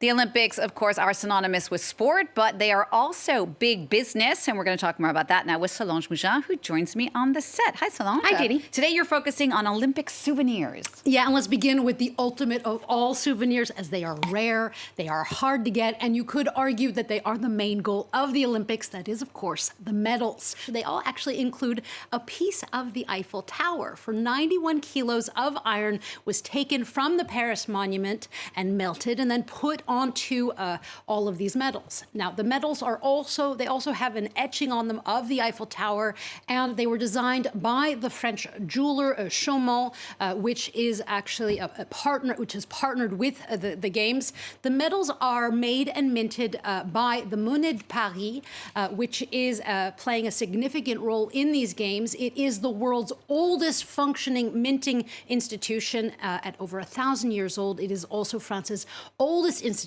The Olympics, of course, are synonymous with sport, but they are also big business. And we're going to talk more about that now with Solange Mougin, who joins me on the set. Hi, Solange. Hi, Didi. Today, you're focusing on Olympic souvenirs. Yeah, and let's begin with the ultimate of all souvenirs, as they are rare, they are hard to get, and you could argue that they are the main goal of the Olympics. That is, of course, the medals. They all actually include a piece of the Eiffel Tower. For 91 kilos of iron was taken from the Paris monument and melted and then put onto all of these medals. Now, the medals are they also have an etching on them of the Eiffel Tower, and they were designed by the French jeweler Chaumont, which is actually a partner, which has partnered with the Games. The medals are made and minted by the Monnaie de Paris, which is playing a significant role in these Games. It is the world's oldest functioning minting institution at over 1,000 years old. It is also France's oldest institution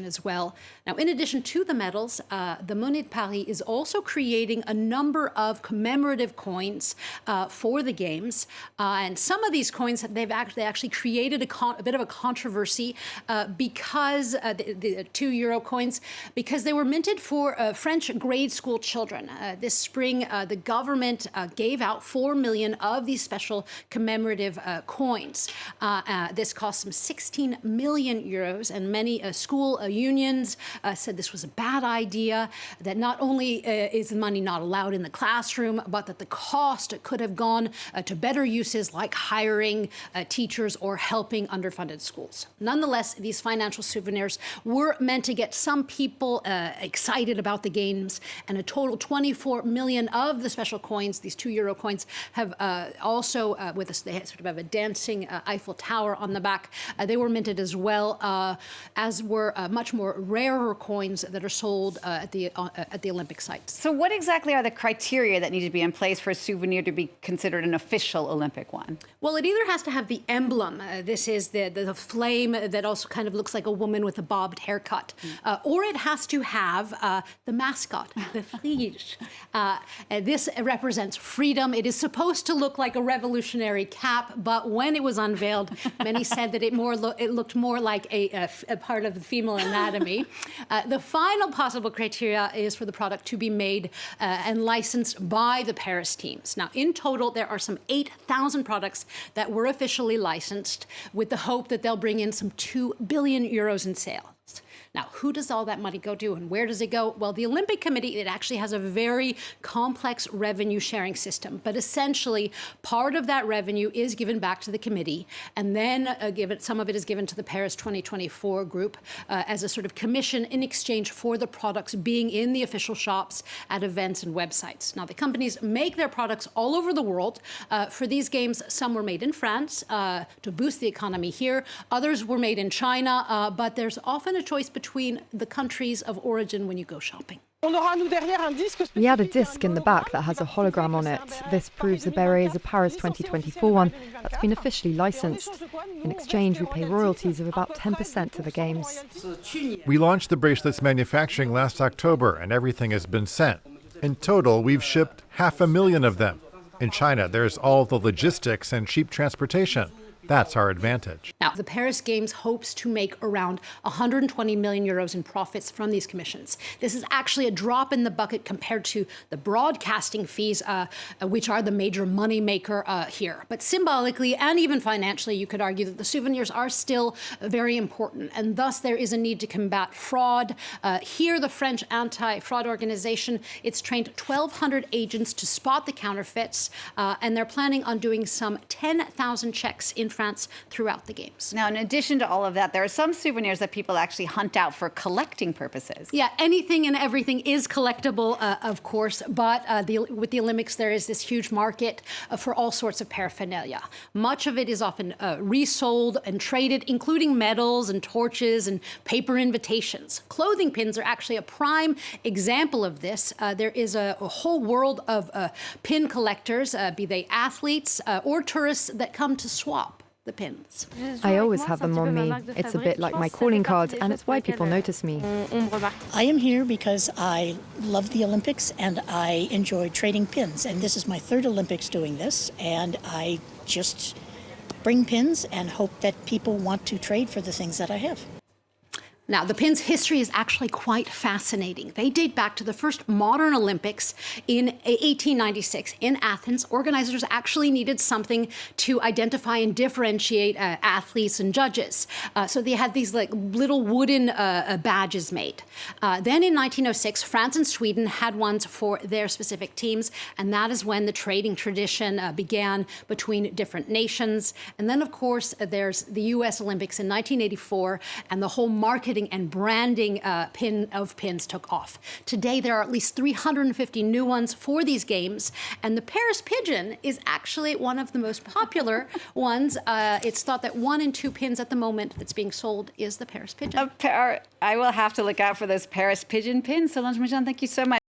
as well. Now, in addition to the medals, the Monnaie de Paris is also creating a number of commemorative coins for the Games. And some of these coins, they actually created a bit of a controversy because the €2 coins, because they were minted for French grade school children. This spring, the government gave out 4 million of these special commemorative coins. This cost them 16 million euros, and many school unions said this was a bad idea, that not only is the money not allowed in the classroom, but that the cost could have gone to better uses like hiring teachers or helping underfunded schools. Nonetheless, these financial souvenirs were meant to get some people excited about the Games, and a total 24 million of the special coins, these €2 coins, have also, with us, they sort of have a dancing Eiffel Tower on the back. They were minted as well, as were much more rarer coins that are sold at the Olympic sites. So what exactly are the criteria that need to be in place for a souvenir to be considered an official Olympic one? Well, it either has to have the emblem. This is the flame that also kind of looks like a woman with a bobbed haircut. Or it has to have the mascot, the frige. This represents freedom. It is supposed to look like a revolutionary cap, but when it was unveiled, many said that it looked more like a part of the female anatomy. The final possible criteria is for the product to be made and licensed by the Paris teams. Now, in total, there are some 8,000 products that were officially licensed, with the hope that they'll bring in some 2 billion euros in sales. Now, who does all that money go to, and where does it go? Well, the Olympic Committee, it actually has a very complex revenue sharing system, but essentially part of that revenue is given back to the committee, and then some of it is given to the Paris 2024 group as a sort of commission in exchange for the products being in the official shops, at events and websites. Now, the companies make their products all over the world. For these Games, some were made in France to boost the economy here. Others were made in China, but there's often a choice between the countries of origin when you go shopping. We add a disc in the back that has a hologram on it. This proves the beret is a Paris 2024 one that's been officially licensed. In exchange, we pay royalties of about 10% to the Games. We launched the bracelets manufacturing last October, and everything has been sent. In total, we've shipped 500,000 of them. In China, there's all the logistics and cheap transportation. That's our advantage. Now, the Paris Games hopes to make around 120 million euros in profits from these commissions. This is actually a drop in the bucket compared to the broadcasting fees, which are the major moneymaker here. But symbolically and even financially, you could argue that the souvenirs are still very important, and thus there is a need to combat fraud. Here, the French anti-fraud organization, it's trained 1,200 agents to spot the counterfeits, and they're planning on doing some 10,000 checks in France throughout the Games. Now, in addition to all of that, there are some souvenirs that people actually hunt out for collecting purposes. Yeah, anything and everything is collectible, of course, but with the Olympics, there is this huge market for all sorts of paraphernalia. Much of it is often resold and traded, including medals and torches and paper invitations. Clothing pins are actually a prime example of this. There is a whole world of pin collectors, be they athletes or tourists, that come to swap the pins. I always have them on me. It's a bit like my calling card, and it's why people notice me. I am here because I love the Olympics and I enjoy trading pins. And this is my third Olympics doing this, and I just bring pins and hope that people want to trade for the things that I have. Now, the pins' history is actually quite fascinating. They date back to the first modern Olympics in 1896 in Athens. Organizers actually needed something to identify and differentiate athletes and judges. So they had these like little wooden badges made. Then in 1906, France and Sweden had ones for their specific teams, and that is when the trading tradition began between different nations. And then, of course, there's the U.S. Olympics in 1984, and the whole marketing and branding pins took off. Today, there are at least 350 new ones for these games, and the Paris pigeon is actually one of the most popular ones. It's thought that 1 in 2 pins at the moment that's being sold is the Paris pigeon. I will have to look out for those Paris pigeon pins. Solange Moujon, thank you so much.